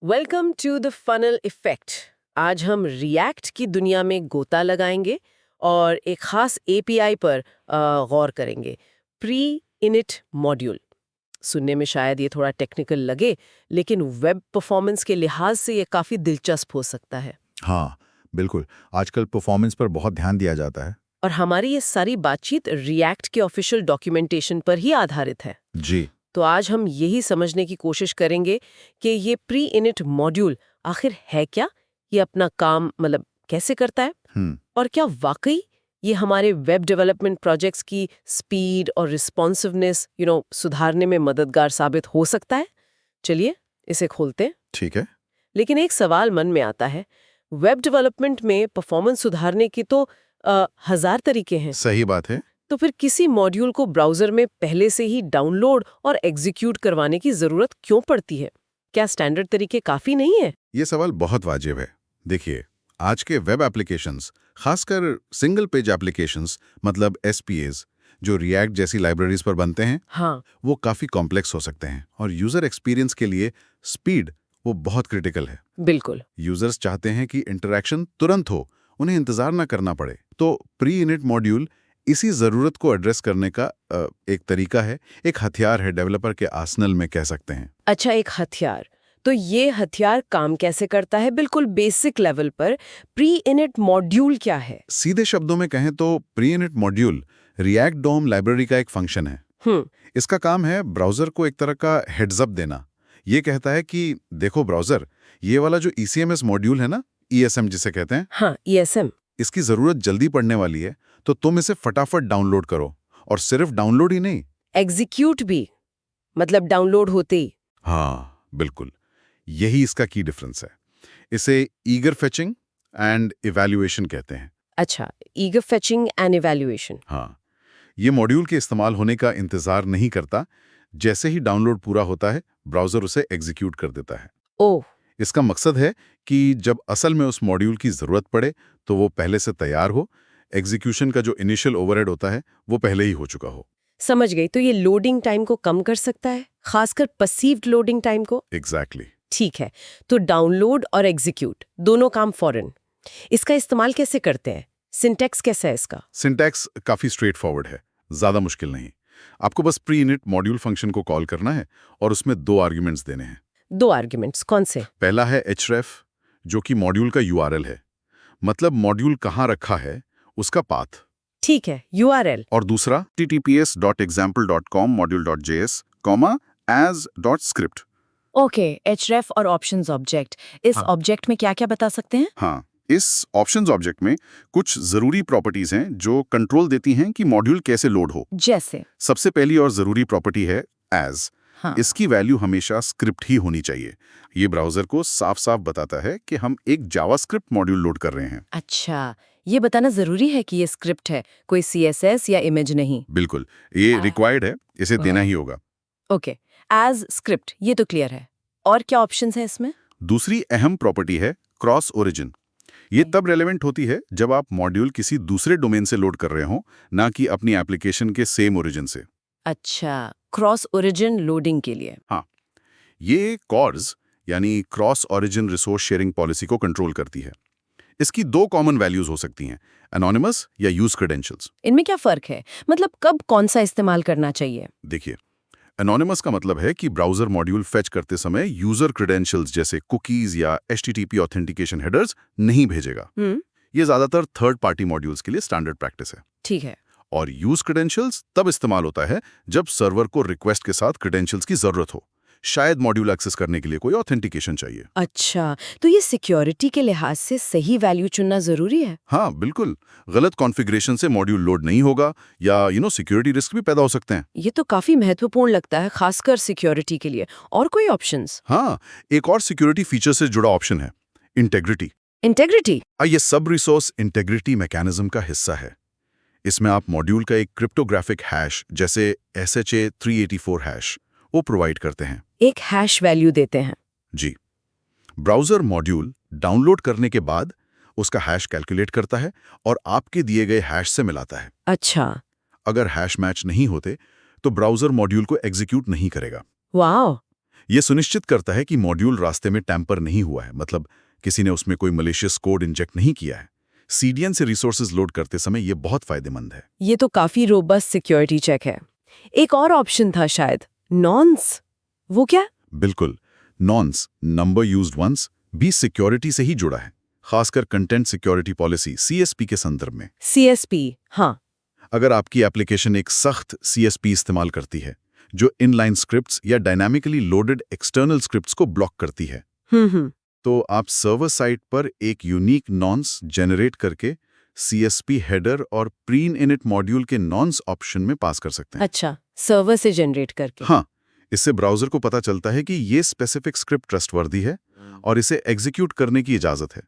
Welcome to the funnel effect. आज हम react की दुनिया में गोता लगाएंगे और एक खास एपीआई पर गौर करेंगे। Pre init module. सुनने में शायद ये थोड़ा टेक्निकल लगे, लेकिन वेब परफॉर्मेंस के लिहाज से ये काफी दिलचस्प हो सकता है। हाँ, बिल्कुल। आजकल परफॉर्मेंस पर बहुत ध्यान दिया जाता है। और हमारी ये सारी बातचीत रिएक्ट के ऑफिशियल डॉक्यूमेंटेशन पर ही आधारित है। जी। तो आज हम यही समझने की कोशिश करेंगे कि ये प्री इनिट मॉड्यूल आखिर है क्या, ये अपना काम कैसे करता है, और क्या वाकई ये हमारे वेब डेवलपमेंट प्रोजेक्ट्स की स्पीड और रिस्पॉन्सिवनेस सुधारने में मददगार साबित हो सकता है। चलिए इसे खोलते हैं। ठीक है। लेकिन एक सवाल मन में आता है, वेब डेवलपमेंट में परफॉर्मेंस सुधारने की तो हजार तरीके हैं। सही बात है। तो फिर किसी मॉड्यूल को ब्राउज़र में पहले से ही डाउनलोड और एग्जीक्यूट करवाने की ज़रूरत क्यों पड़ती है? क्या स्टैंडर्ड तरीके काफ़ी नहीं है? ये सवाल बहुत वाजिब है। देखिए, आज के वेब एप्लीकेशंस, खासकर सिंगल पेज एप्लीकेशंस मतलब एसपीएज, जो रिएक्ट जैसी लाइब्रेरीज पर बनते हैं, हाँ, वो काफ़ी कॉम्प्लेक्स हो सकते हैं और यूज़र एक्सपीरियंस के लिए स्पीड वो बहुत क्रिटिकल है। बिल्कुल। यूजर्स चाहते हैं कि इंटरैक्शन तुरंत हो, उन्हें इंतजार ना करना पड़े। तो प्री इनिट मॉड्यूल इसी ज़रूरत को एड्रेस करने का एक तरीका है, एक हथियार है डेवलपर के आर्सेनल में, कह सकते हैं। अच्छा, एक हथियार। तो ये हथियार काम कैसे करता है? बिल्कुल बेसिक लेवल पर प्री इनिट मॉड्यूल क्या है? सीधे शब्दों में कहें तो प्री इनिट मॉड्यूल रिएक्ट डोम लाइब्रेरी का एक फंक्शन है। इसका काम है ब्राउज़र को एक तरह का हेड्स अप देना। ये कहता है कि देखो ब्राउज़र, ये वाला जो ईसीएमएस मॉड्यूल है ना, ईएसएम जिसे कहते हैं, हाँ, ईएसएम। इसकी ज़रूरत जल्दी पड़ने वाली है, तो तुम इसे फटाफट डाउनलोड करो। और सिर्फ डाउनलोड ही नहीं। एग्जीक्यूट भी, मतलब डाउनलोड होते ही। हाँ, बिल्कुल। यही इसका की डिफरेंस है। इसे ईगर फेचिंग एंड इवैल्यूएशन कहते हैं। अच्छा, ईगर फेचिंग एंड इवैल्यूएशन। हाँ, ये मॉड्यूल के इस्तेमाल होने का इंतज़ार नहीं करता। जैसे ही डाउनलोड पूरा होता है, ब्राउज़र उसे एग्जीक्यूट कर देता है। ओह, इसका मकसद है कि जब असल में उस मॉड्यूल की ज़रूरत पड़े, तो वो पहले से तैयार हो। एग्जीक्यूशन का जो इनिशियल ओवरहेड होता है, वो पहले ही हो चुका हो। समझ गई। तो ये लोडिंग टाइम को कम कर सकता है, खासकर परसीव्ड लोडिंग टाइम को। एग्जैक्टली। ठीक है, तो डाउनलोड और एग्जीक्यूट दोनों काम फौरन। इसका इस्तेमाल कैसे करते हैं? सिंटैक्स कैसा है इसका? सिंटैक्स काफ़ी स्ट्रेट फॉरवर्ड है, ज़्यादा मुश्किल नहीं। आपको बस प्री इनिट मॉड्यूल फंक्शन को कॉल करना है और उसमें 2 आर्ग्यूमेंट्स देने हैं। 2 आर्ग्यूमेंट्स कौन से? पहला है href, जो कि मॉड्यूल का यूआरएल है, मतलब मॉड्यूल कहाँ रखा है उसका पाथ। ठीक है, यूआरएल। और दूसरा https.example.com module.js, as.script। Okay, href और ऑप्शंस ऑब्जेक्ट। इस हाँ। ऑब्जेक्ट में क्या-क्या बता सकते हैं? हाँ, इस ऑप्शंस ऑब्जेक्ट में कुछ ज़रूरी प्रॉपर्टीज हैं जो कंट्रोल देती हैं कि मॉड्यूल कैसे लोड हो। जैसे? सबसे पहली और ज़रूरी प्रॉपर्टी है as। हाँ। इसकी वैल्यू हमेशा स्क्रिप्ट ही होनी चाहिए। ये ब्राउज़र को साफ-साफ बताता है कि हम एक जावास्क्रिप्ट मॉड्यूल लोड कर रहे हैं। अच्छा, ये बताना जरूरी है कि ये स्क्रिप्ट है, कोई सीएसएस या इमेज नहीं। बिल्कुल, ये रिक्वायर्ड है, इसे देना ही होगा। ओके, एज स्क्रिप्ट, ये तो क्लियर है। और क्या ऑप्शंस हैं इसमें? दूसरी अहम प्रॉपर्टी है क्रॉस ओरिजिन। ये तब रेलेवेंट होती है जब आप मॉड्यूल किसी दूसरे डोमेन से लोड कर रहे हो, ना कि अपनी एप्लीकेशन के सेम ओरिजिन से। अच्छा, क्रॉस ओरिजिन लोडिंग के लिए। हाँ, ये कॉर्स यानी cross origin resource sharing policy को कंट्रोल करती है। इसकी 2 कॉमन वैल्यूज हो सकती हैं, एनोनिमस या यूज क्रेडेंशियल्स। इनमें क्या फर्क है? मतलब कब कौन सा इस्तेमाल करना चाहिए? देखिए, एनोनिमस का मतलब है कि ब्राउज़र मॉड्यूल फेच करते समय यूजर क्रेडेंशियल्स जैसे कुकीज या एचटीटीपी ऑथेंटिकेशन हेडर्स नहीं भेजेगा। ये ज़्यादातर थर्ड पार्टी मॉड्यूल्स के लिए स्टैंडर्ड प्रैक्टिस है। ठीक है। और यूज क्रेडेंशियल्स तब इस्तेमाल होता है जब सर्वर को रिक्वेस्ट के साथ क्रेडेंशियल्स की जरूरत हो, शायद मॉड्यूल एक्सेस करने के लिए कोई ऑथेंटिकेशन चाहिए। अच्छा, तो ये सिक्योरिटी के लिहाज से सही वैल्यू चुनना जरूरी है? हाँ, बिल्कुल। गलत कॉन्फ़िगरेशन से मॉड्यूल लोड नहीं होगा या सिक्योरिटी रिस्क भी पैदा हो सकते हैं। ये तो काफी महत्वपूर्ण लगता है, खासकर सिक्योरिटी के लिए। और कोई ऑप्शंस? हाँ, एक और सिक्योरिटी फीचर से जुड़ा ऑप्शन है इंटेग्रिटी। इंटेग्रिटी? ये सब रिसोर्स इंटेग्रिटी मैकेनिज्म का हिस्सा है। इसमें आप मॉड्यूल का एक क्रिप्टोग्राफिक हैश जैसे SHA-384 हैश वो प्रोवाइड करते हैं। एक हैश वैल्यू देते हैं। जी। ब्राउज़र मॉड्यूल डाउनलोड करने के बाद उसका हैश कैलकुलेट करता है और आपके दिए गए हैश से मिलाता है। अच्छा। अगर हैश मैच नहीं होते, तो ब्राउज़र मॉड्यूल को एग्जीक्यूट नहीं करेगा। वाह। ये सुनिश्चित करता है कि मॉड्यूल रास्ते में टैम्पर नहीं हुआ है, मतलब किसी ने उसमें कोई मलेशियस कोड इंजेक्ट नहीं किया है। सीडीएन से रिसोर्सेज लोड करते समय ये बहुत फायदेमंद है। ये तो काफी रोबस्ट सिक्योरिटी चेक है। एक और ऑप्शन था शायद, नॉन्स, वो क्या? बिल्कुल, नॉन्स, नंबर यूज्ड वंस, भी सिक्योरिटी से ही जुड़ा है, खासकर कंटेंट सिक्योरिटी पॉलिसी सीएसपी के संदर्भ में। सीएसपी, हाँ। अगर आपकी एप्लीकेशन एक सख्त सीएसपी इस्तेमाल करती है जो इनलाइन स्क्रिप्ट्स या डायनामिकली लोडेड एक्सटर्नल स्क्रिप्ट्स को ब्लॉक करती है, तो आप सर्वर साइड पर एक यूनिक नॉन्स जनरेट करके सीएसपी हेडर और प्रीन इनिट मॉड्यूल के नॉन्स ऑप्शन में पास कर सकते हैं। अच्छा, सर्वर से जनरेट करके। हाँ, इससे ब्राउजर को पता चलता है कि ये स्पेसिफिक स्क्रिप्ट ट्रस्टवर्दी है और इसे एग्जीक्यूट करने की इजाजत है,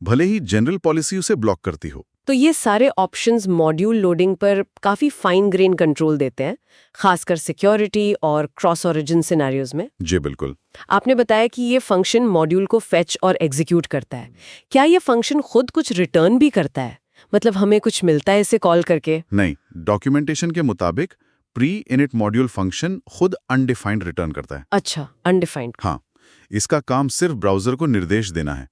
भले ही जनरल पॉलिसी उसे ब्लॉक करती हो। तो ये सारे ऑप्शंस मॉड्यूल लोडिंग पर काफी फाइन ग्रेन कंट्रोल देते हैं, खासकर सिक्योरिटी और क्रॉस ओरिजिन सिनेरियोज में। जी बिल्कुल। आपने बताया कि ये फंक्शन मॉड्यूल को फेच और एग्जीक्यूट करता है। क्या ये फंक्शन खुद कुछ रिटर्न भी करता है? मतलब हमें कुछ मिलता है इसे कॉल करके? नहीं, डॉक्यूमेंटेशन के मुताबिक प्री इनिट मॉड्यूल फंक्शन खुद अनडिफाइंड रिटर्न करता है। अच्छा, अनडिफाइंड। हाँ, इसका काम सिर्फ ब्राउजर को निर्देश देना है।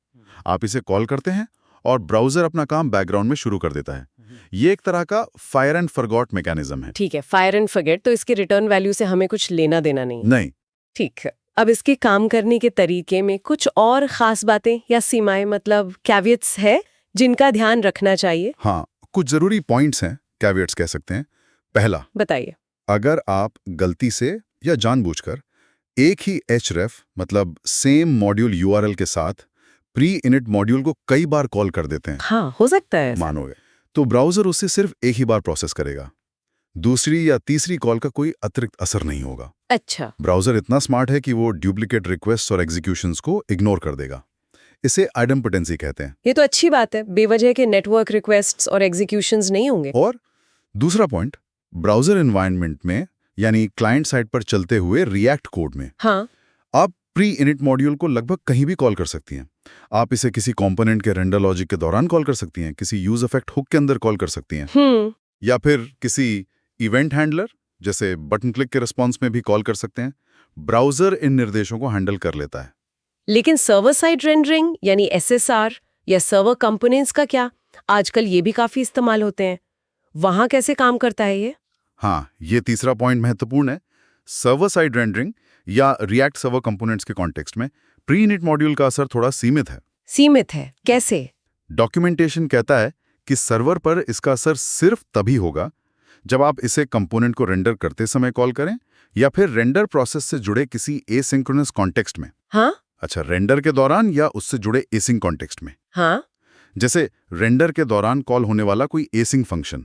आप इसे कॉल करते हैं और ब्राउजर अपना काम बैकग्राउंड में शुरू कर देता है। ये एक तरह का फायर एंड फॉरगॉट मैकेनिज्म है। ठीक है, फायर एंड फॉरगेट, तो इसके रिटर्न वैल्यू से हमें कुछ लेना देना नहीं। नहीं। ठीक है। अब इसके काम करने के तरीके में कुछ और खास बातें या सीमाएं, मतलब कैवियट्स है जिनका ध्यान रखना चाहिए? हाँ, कुछ जरूरी पॉइंट्स हैं, कैवियट्स कह सकते हैं। पहला, बताइए। अगर आप गलती से या जानबूझकर एक ही href मतलब सेम मॉड्यूल यूआरएल के साथ प्री इनिट मॉड्यूल को कई बार कॉल कर देते हैं, हाँ, हो सकता है ऐसा। मानोगे, तो ब्राउजर उससे सिर्फ एक ही बार प्रोसेस करेगा। दूसरी या तीसरी कॉल का कोई अतिरिक्त असर नहीं होगा। अच्छा। ब्राउजर इतना स्मार्ट है कि वो डुप्लीकेट रिक्वेस्ट और एग्जीक्यूशंस को इग्नोर कर देगा। इसे आइडेम्पोटेंसी कहते हैं। ये तो अच्छी बात है, बेवजह के नेटवर्क रिक्वेस्ट्स और एग्जीक्यूशंस नहीं होंगे। और दूसरा पॉइंट, ब्राउजर एनवायरनमेंट में यानी क्लाइंट साइड पर चलते हुए रिएक्ट कोड में हाँ, आप प्री इनिट मॉड्यूल को लगभग कहीं भी कॉल कर सकती हैं। आप इसे किसी कंपोनेंट के रेंडर लॉजिक के दौरान कॉल कर सकती हैं, किसी यूज इफेक्ट हुक के अंदर कॉल कर सकती हैं, या फिर किसी इवेंट हैंडलर जैसे बटन क्लिक के रिस्पॉन्स में भी कॉल कर सकते हैं। ब्राउजर इन निर्देशों को हैंडल कर लेता है। लेकिन सर्वर साइड रेंडरिंग यानी एसएसआर या सर्वर कंपोनेंट्स का क्या? आजकल ये भी काफी इस्तेमाल होते हैं, वहां कैसे काम करता है ये? हाँ, ये तीसरा पॉइंट महत्वपूर्ण है। सर्वर साइड रेंडरिंग या रिएक्ट सर्वर कंपोनेंट्स के कॉन्टेक्स्ट में प्री इनिट मॉड्यूल का असर थोड़ा सीमित है। सीमित है कैसे? डॉक्यूमेंटेशन कहता है कि सर्वर पर इसका असर सिर्फ तभी होगा जब आप इसे कंपोनेंट को रेंडर करते समय कॉल करें या फिर रेंडर प्रोसेस से जुड़े किसी एसिंक्रोनस कॉन्टेक्स्ट में। हाँ? अच्छा, रेंडर के दौरान या उससे जुड़े एसिंक कॉन्टेक्स्ट में। हाँ? जैसे रेंडर के दौरान कॉल होने वाला कोई एसिंक फंक्शन,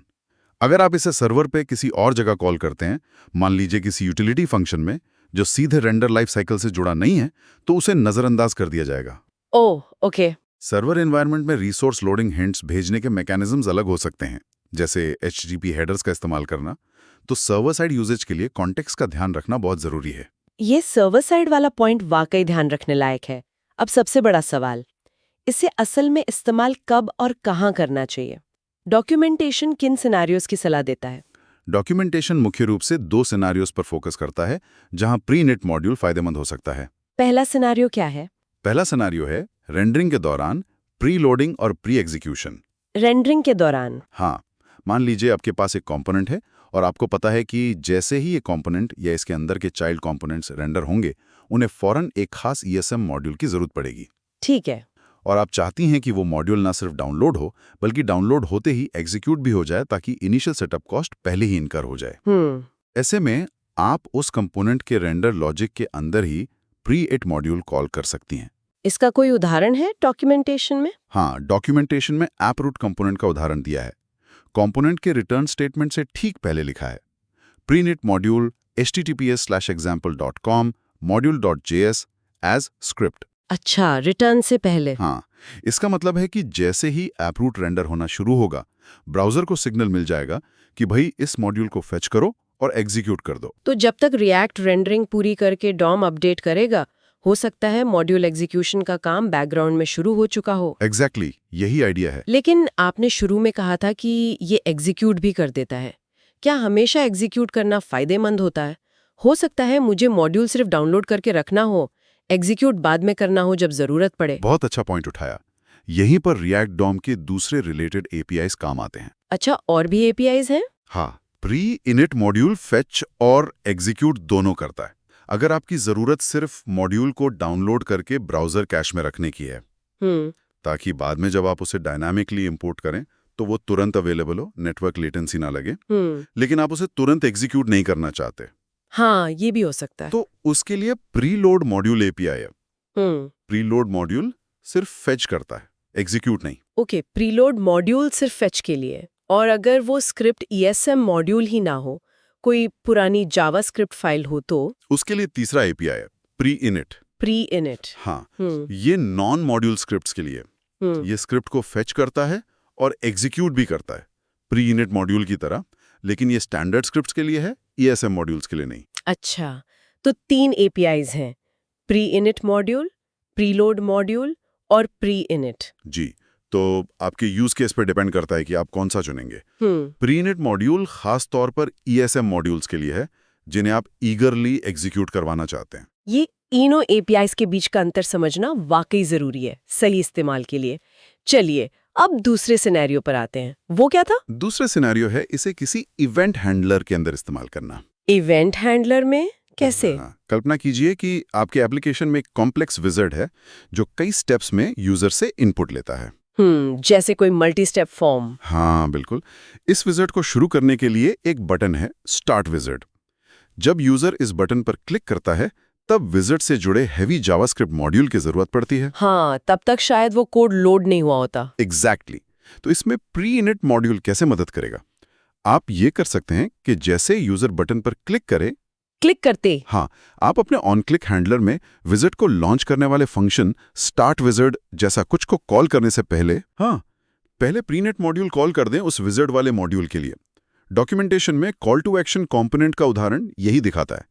अगर आप इसे सर्वर पे किसी और जगह कॉल करते हैं, मान लीजिए किसी यूटिलिटी फंक्शन में जो सीधे रेंडर लाइफ साइकिल से जुड़ा नहीं है, तो उसे नजरअंदाज कर दिया जाएगा। ओह, ओके। सर्वर एनवायरनमेंट में रिसोर्स लोडिंग हिंट्स भेजने के मैकेनिज्म्स अलग हो सकते हैं, जैसे HTTP हेडर्स का इस्तेमाल करना। तो सर्वर साइड यूजेज के लिए कॉन्टेक्स्ट का ध्यान रखना बहुत जरूरी है। ये सर्वर साइड वाला पॉइंट वाकई ध्यान रखने लायक है। अब सबसे बड़ा सवाल, इसे असल में इस्तेमाल कब और कहाँ करना चाहिए? डॉक्यूमेंटेशन किन सिनेरियोज की सलाह देता है? डॉक्यूमेंटेशन मुख्य रूप से 2 सिनेरियोज पर फोकस करता है जहां प्री इनिट मॉड्यूल फायदेमंद हो सकता है। पहला सिनेरियो क्या है? पहला सिनेरियो है रेंडरिंग के दौरान प्री लोडिंग और प्री एग्जीक्यूशन। रेंडरिंग के दौरान? हाँ, मान लीजिए आपके पास एक कंपोनेंट है और आपको पता है कि जैसे ही ये कंपोनेंट या इसके अंदर के चाइल्ड कंपोनेंट्स रेंडर होंगे, उन्हें फौरन एक खास ESM मॉड्यूल की जरूरत पड़ेगी। ठीक है। और आप चाहती हैं कि वो मॉड्यूल ना सिर्फ डाउनलोड हो, बल्कि डाउनलोड होते ही एग्जीक्यूट भी हो जाए, ताकि इनिशियल सेटअप कॉस्ट पहले ही इनकर हो जाए। ऐसे में आप उस कंपोनेंट के रेंडर लॉजिक के अंदर ही प्री इट मॉड्यूल कॉल कर सकती हैं। इसका कोई उदाहरण है डॉक्यूमेंटेशन में? हाँ, डॉक्यूमेंटेशन में ऐप रूट कंपोनेंट का उदाहरण दिया है। कंपोनेंट के रिटर्न स्टेटमेंट से ठीक पहले लिखा है preinit module https:/example.com module.js as script। अच्छा, रिटर्न से पहले। हाँ, इसका मतलब है कि जैसे ही ऐप रूट रेंडर होना शुरू होगा, ब्राउजर को सिग्नल मिल जाएगा कि भाई इस मॉड्यूल को फेच करो और एग्जीक्यूट कर दो। तो जब तक रिएक्ट रेंडरिंग पूरी करके डॉम अपडेट करेगा, हो सकता है मॉड्यूल एग्जीक्यूशन का काम बैकग्राउंड में शुरू हो चुका हो। एग्जैक्टली, यही आइडिया है। लेकिन आपने शुरू में कहा था कि ये एग्जीक्यूट भी कर देता है। क्या हमेशा एग्जीक्यूट करना फायदेमंद होता है? हो सकता है मुझे मॉड्यूल सिर्फ डाउनलोड करके रखना हो, एग्जीक्यूट बाद में करना हो जब जरूरत पड़े। बहुत अच्छा पॉइंट उठाया। यहीं पर रिएक्ट डॉम के दूसरे रिलेटेड एपीआईज काम आते हैं। अच्छा, और भी एपीआईज हैं? हाँ, प्री इनिट मॉड्यूल फेच और एग्जीक्यूट दोनों करता है। अगर आपकी जरूरत सिर्फ मॉड्यूल को डाउनलोड करके ब्राउजर कैश में रखने की है, ताकि बाद में जब आप उसे डायनामिकली इंपोर्ट करें तो वो तुरंत अवेलेबल हो, नेटवर्क लेटेंसी ना लगे, लेकिन आप उसे तुरंत एग्जीक्यूट नहीं करना चाहते, हाँ, ये भी हो सकता है, तो उसके लिए प्रीलोड मॉड्यूल एपीआई है। प्रीलोड मॉड्यूल सिर्फ फेच करता है, एग्जीक्यूट नहीं। ओके, प्रीलोड मॉड्यूल सिर्फ फेच के लिए। और अगर वो स्क्रिप्ट ESM मॉड्यूल ही ना हो, कोई पुरानी जावास्क्रिप्ट फाइल हो तो? उसके लिए तीसरा एपीआई है, प्री इनिट। प्री इनिट, हाँ, ये नॉन मॉड्यूल स्क्रिप्ट्स के लिए। ये स्क्रिप्ट को फेच करता है और एग्जीक्यूट भी करता है, प्री इनिट मॉड्यूल की तरह, लेकिन ये स्टैंडर्ड स्क्रिप्ट्स के लिए है, ESM मॉड्यूल्स के लिए नहीं। अच्छा, तो 3 एपीआईज हैं, pre init module, preload module और प्री इनिट। जी, तो आपके यूज केस पर डिपेंड करता है कि आप कौन सा चुनेंगे। प्री इनिट मॉड्यूल खास तौर पर ESM मॉड्यूल्स के लिए है, जिन्हें आप ईगरली एग्जीक्यूट करवाना चाहते हैं। ये तीनों एपीआईज के बीच का अंतर समझना वाकई जरूरी है सही इस्तेमाल के लिए। चलिए अब दूसरे सिनेरियो पर आते हैं। वो क्या था? दूसरा सिनेरियो है इसे किसी इवेंट हैंडलर के अंदर इस्तेमाल करना। इवेंट हैंडलर में कैसे? कल्पना कीजिए कि आपके एप्लीकेशन में एक कॉम्प्लेक्स विज़ार्ड है जो कई स्टेप्स में यूजर से इनपुट लेता है। जैसे कोई मल्टी स्टेप फॉर्म। हाँ बिल्कुल। इस विज़ार्ड को शुरू करने के लिए एक बटन है, स्टार्ट विज़ार्ड। जब यूजर इस बटन पर क्लिक करता है तब विज़ार्ड से जुड़े हैवी जावास्क्रिप्ट मॉड्यूल की जरूरत पड़ती है। हाँ, तब तक शायद वो कोड लोड नहीं हुआ होता। एग्जैक्टली। तो इसमें प्री इनिट मॉड्यूल कैसे मदद करेगा? आप ये कर सकते हैं कि जैसे यूजर बटन पर क्लिक करते, हाँ, आप अपने ऑन क्लिक हैंडलर में विज़ार्ड को लॉन्च करने वाले फंक्शन स्टार्ट विज़ार्ड जैसा कुछ को कॉल करने से पहले प्री इनिट मॉड्यूल कॉल कर दें उस विज़ार्ड वाले मॉड्यूल के लिए। डॉक्यूमेंटेशन में कॉल टू एक्शन कंपोनेंट का उदाहरण यही दिखाता है।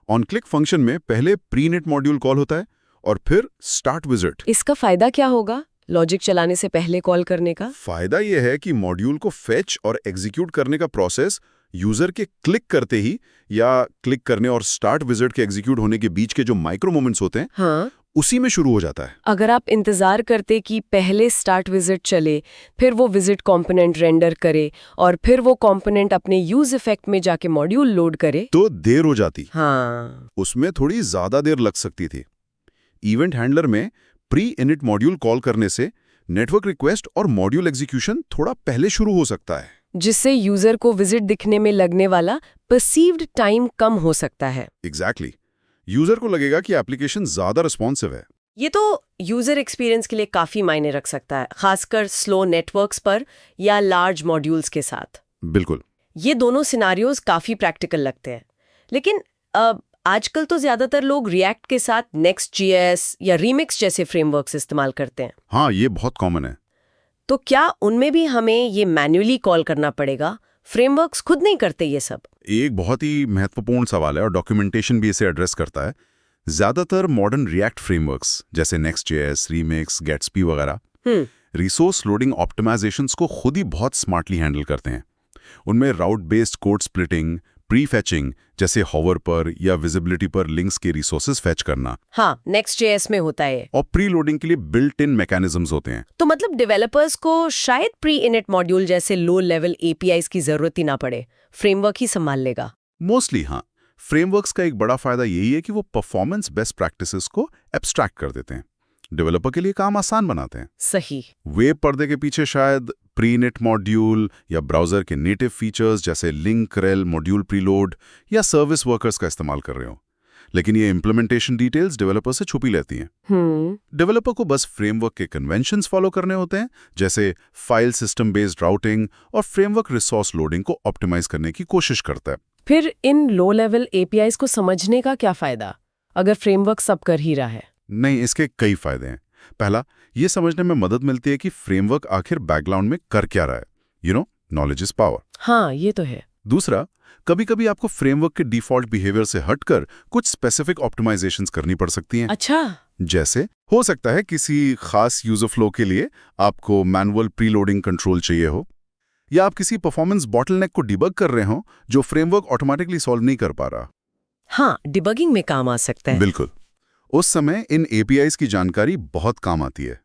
ऑन क्लिक फंक्शन में पहले प्री इनिट मॉड्यूल कॉल होता है और फिर स्टार्ट विज़ार्ड। इसका फायदा क्या होगा लॉजिक चलाने से पहले कॉल करने का? फायदा यह है कि मॉड्यूल को फेच और एग्जीक्यूट करने का प्रोसेस यूजर के क्लिक करते ही या क्लिक करने और स्टार्ट विज़ार्ड के एग्जीक्यूट होने के बीच के जो माइक्रो मोमेंट्स होते हैं, हाँ, उसी में शुरू हो जाता है। अगर आप इंतजार करते कि पहले स्टार्ट विज़ार्ड चले, फिर वो विज़ार्ड कंपोनेंट रेंडर करे और फिर वो कंपोनेंट अपने यूज इफेक्ट में जाके मॉड्यूल लोड करे, तो देर हो जाती। हाँ, उसमें थोड़ी ज्यादा देर लग सकती थी। इवेंट हैंडलर में प्री इनिट मॉड्यूल कॉल करने से नेटवर्क रिक्वेस्ट और मॉड्यूल एग्जीक्यूशन थोड़ा पहले शुरू हो सकता है, जिससे यूजर को विज़ार्ड दिखने में लगने वाला परसीव्ड टाइम कम हो सकता है। एग्जैक्टली। यूजर को लगेगा कि एप्लीकेशन ज्यादा रिस्पॉन्सिव है। ये तो यूजर एक्सपीरियंस के लिए काफी मायने रख सकता है, खासकर स्लो नेटवर्क्स पर या लार्ज मॉड्यूल्स के साथ। बिल्कुल। ये दोनों सिनारियोज काफी प्रैक्टिकल लगते हैं। लेकिन आजकल तो ज्यादातर लोग रिएक्ट के साथ Next.js या रीमिक्स जैसे फ्रेमवर्क्स इस्तेमाल करते हैं। हाँ, ये बहुत कॉमन है। तो क्या उनमें भी हमें ये मैन्युअली कॉल करना पड़ेगा? फ्रेमवर्क्स खुद नहीं करते ये सब? एक बहुत ही महत्वपूर्ण सवाल है और डॉक्यूमेंटेशन भी इसे एड्रेस करता है। ज्यादातर मॉडर्न रिएक्ट फ्रेमवर्क्स जैसे Next.js, रीमिक्स, गेट्सबी वगैरह रिसोर्स लोडिंग ऑप्टिमाइजेशंस को खुद ही बहुत स्मार्टली हैंडल करते हैं। उनमें राउट बेस्ड कोड स्प्लिटिंग, प्री फैचिंग जैसे हॉवर पर या विजिबिलिटी पर लिंक्स के रिसोर्सेज फैच करना, हाँ, Next.js में होता है, और प्री लोडिंग के लिए बिल्ट इन मैकेनिज्म्स होते हैं। तो मतलब डेवलपर्स को शायद प्री इनिट मॉड्यूल जैसे लो लेवल एपीआईज की जरूरत ही ना पड़े, फ्रेमवर्क ही संभाल लेगा। मोस्टली हाँ। फ्रेमवर्क्स का एक बड़ा फायदा यही है कि वो परफॉर्मेंस बेस्ट प्रैक्टिसेस को एब्स्ट्रैक्ट कर देते हैं, डेवलपर के लिए काम आसान बनाते हैं। सही। वेब पर्दे के पीछे शायद प्री इनिट मॉड्यूल या ब्राउजर के नेटिव फीचर्स जैसे लिंक, रेल, मॉड्यूल प्रीलोड या सर्विस वर्कर्स का इस्तेमाल कर रहे हो, लेकिन ये इम्प्लीमेंटेशन डिटेल्स डेवलपर से छुपी रहती हैं। डेवलपर को बस फ्रेमवर्क के कन्वेंशंस फॉलो करने होते हैं, जैसे फाइल सिस्टम बेस्ड राउटिंग, और फ्रेमवर्क रिसोर्स लोडिंग को ऑप्टिमाइज करने की कोशिश करता है। फिर इन लो लेवल एपीआईज को समझने का क्या फायदा अगर फ्रेमवर्क सब कर ही रहा है? नहीं, इसके कई फायदे हैं। पहला, ये समझने में मदद मिलती है कि फ्रेमवर्क आखिर बैकग्राउंड में कर क्या रहा है। Knowledge is power. हाँ, ये तो है। दूसरा, कभी-कभी आपको फ्रेमवर्क के डिफॉल्ट बिहेवियर से हटकर कुछ स्पेसिफिक ऑप्टिमाइजेशंस करनी पड़ सकती हैं। अच्छा। जैसे हो सकता है किसी खास यूजर फ्लो के लिए आपको मैनुअल प्रीलोडिंग कंट्रोल चाहिए हो, या आप किसी परफॉर्मेंस बॉटलनेक को डिबग कर रहे हो जो फ्रेमवर्क ऑटोमेटिकली सॉल्व नहीं कर पा रहा। हाँ, डिबगिंग में काम आ सकता है। बिल्कुल, उस समय इन एपीआईज की जानकारी बहुत काम आती है।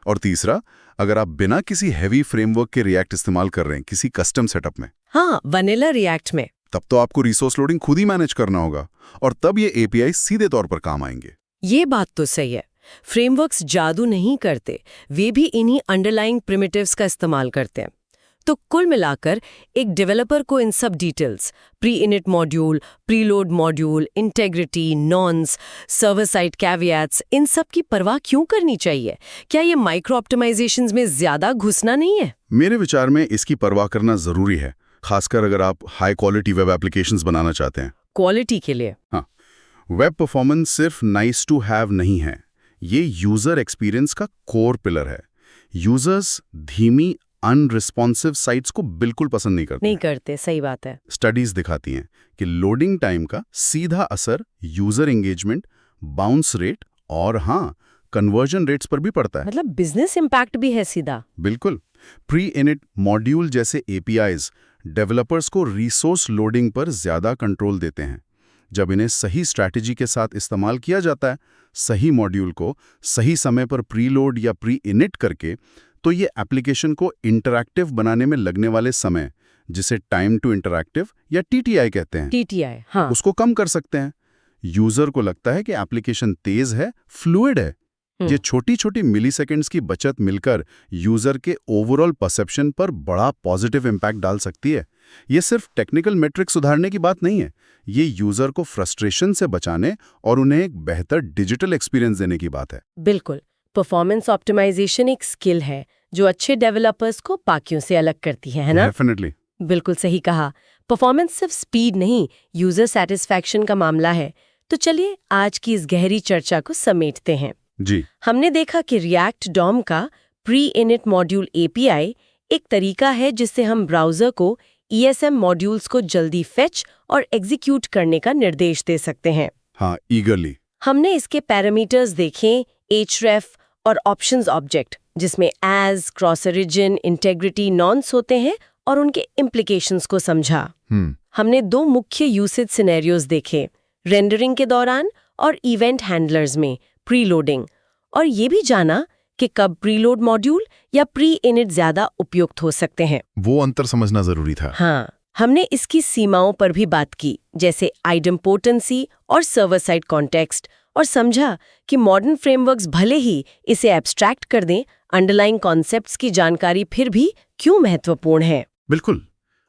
और तीसरा, अगर आप बिना किसी हैवी फ्रेमवर्क के रिएक्ट इस्तेमाल कर रहे हैं किसी कस्टम सेटअप में, हाँ, वनीला रिएक्ट में, तब तो आपको रिसोर्स लोडिंग खुद ही मैनेज करना होगा और तब ये एपीआई सीधे तौर पर काम आएंगे। ये बात तो सही है। फ्रेमवर्क्स जादू नहीं करते, वे भी इन्हीं अंडरलाइंग प्रिमिटिव्स का इस्तेमाल करते हैं। तो कुल मिलाकर एक डेवलपर को इन सब details, preinit module, preload module, integrity, nonce, server side caveats, इन सब की परवाह क्यों करनी चाहिए? क्या ये माइक्रो ऑप्टिमाइजेशंस में ज्यादा घुसना नहीं है? मेरे विचार में इसकी परवाह करना जरूरी है, खासकर अगर आप हाई क्वालिटी वेब एप्लीकेशंस बनाना चाहते हैं। क्वालिटी के लिए? हाँ, वेब परफॉर्मेंस सिर्फ नाइस टू हैव नहीं है, ये यूजर एक्सपीरियंस का कोर पिलर है। यूजर्स धीमी अनरिस्पॉन्सिव साइट्स को बिल्कुल पसंद नहीं करते। सही बात है। स्टडीज दिखाती हैं कि लोडिंग टाइम का सीधा असर यूजर एंगेजमेंट, बाउंस रेट और हाँ, कन्वर्जन रेट्स पर भी पड़ता है। मतलब बिजनेस इंपैक्ट भी है सीधा। बिल्कुल। प्री इनिट मॉड्यूल जैसे एपीआईज डेवलपर्स को रिसोर्स लोडिंग पर ज्यादा कंट्रोल देते हैं। जब इन्हें सही स्ट्रैटेजी के साथ इस्तेमाल किया जाता है, सही मॉड्यूल को सही समय पर प्रीलोड या प्री इनिट करके, तो ये एप्लीकेशन को इंटरैक्टिव बनाने में लगने वाले समय, जिसे टाइम टू इंटरैक्टिव या टीटीआई कहते हैं, टीटीआई, हाँ, उसको कम कर सकते हैं। यूजर को लगता है कि एप्लीकेशन तेज है, फ्लूइड है। ये छोटी छोटी मिलीसेकंड्स की बचत मिलकर यूजर के ओवरऑल परसेप्शन पर बड़ा पॉजिटिव इंपैक्ट डाल सकती है। ये सिर्फ टेक्निकल मेट्रिक सुधारने की बात नहीं है, ये यूजर को फ्रस्ट्रेशन से बचाने और उन्हें एक बेहतर डिजिटल एक्सपीरियंस देने की बात है। बिल्कुल। परफॉर्मेंस ऑप्टिमाइजेशन एक स्किल है जो अच्छे डेवलपर्स को बाकियों से अलग करती है ना? डेफिनेटली। बिल्कुल सही कहा। परफॉर्मेंस सिर्फ स्पीड नहीं, यूजर सेटिस्फैक्शन का मामला है। तो चलिए आज की इस गहरी चर्चा को समेटते हैं। जी, हमने देखा कि रिएक्ट डॉम का प्री इनिट मॉड्यूल एपीआई एक तरीका है जिससे हम ब्राउजर को ईएसएम मॉड्यूल्स को जल्दी फेच और एग्जीक्यूट करने का निर्देश दे सकते हैं। हाँ, ईगरली। हमने इसके पैरामीटर्स देखे, href और ऑप्शंस ऑब्जेक्ट, जिसमें एज, क्रॉस ओरिजिन, इंटेग्रिटी, नॉन्स होते हैं, और उनके इम्प्लीकेशंस को समझा। हमने दो मुख्य यूसेज सिनेरियोज देखे, रेंडरिंग के दौरान और इवेंट हैंडलर्स में प्रीलोडिंग, और ये भी जाना कि कब प्रीलोड मॉड्यूल या प्री इनिट ज्यादा उपयुक्त हो सकते हैं। वो अंतर समझना जरूरी था। हाँ, हमने इसकी सीमाओं पर भी बात की, जैसे आइडेम्पोटेंसी और सर्वर साइड कॉन्टेक्स्ट, और समझा कि मॉडर्न फ्रेमवर्क्स भले ही इसे एब्स्ट्रैक्ट कर दें, अंडरलाइंग कॉन्सेप्ट्स की जानकारी फिर भी क्यों महत्वपूर्ण है। बिल्कुल।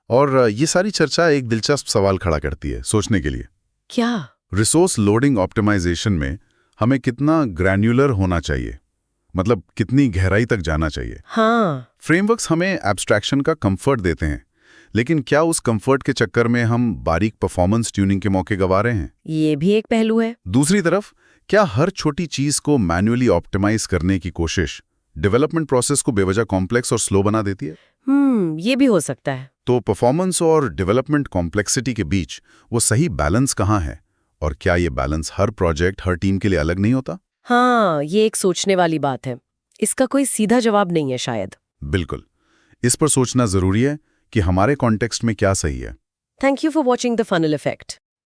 और ये सारी चर्चा एक दिलचस्प सवाल खड़ा करती है सोचने के लिए। क्या? रिसोर्स लोडिंग ऑप्टिमाइजेशन में हमें कितना ग्रैन्युलर होना चाहिए, मतलब कितनी गहराई तक जाना चाहिए। हाँ, फ्रेमवर्क्स हमें एब्स्ट्रैक्शन का कंफर्ट देते हैं, लेकिन क्या उस कंफर्ट के चक्कर में हम बारीक परफॉर्मेंस ट्यूनिंग के मौके गंवा रहे हैं? ये भी एक पहलू है। दूसरी तरफ, क्या हर छोटी चीज को मैन्युअली ऑप्टिमाइज करने की कोशिश डेवलपमेंट प्रोसेस को बेवजह कॉम्प्लेक्स और स्लो बना देती है? ये भी हो सकता है। तो परफॉर्मेंस और डेवलपमेंट कॉम्प्लेक्सिटी के बीच वो सही बैलेंस कहाँ है, और क्या ये बैलेंस हर प्रोजेक्ट, हर टीम के लिए अलग नहीं होता? हाँ, ये एक सोचने वाली बात है। इसका कोई सीधा जवाब नहीं है शायद। बिल्कुल। इस पर सोचना जरूरी है कि हमारे कॉन्टेक्स्ट में क्या सही है। Thank you for watching the funnel effect.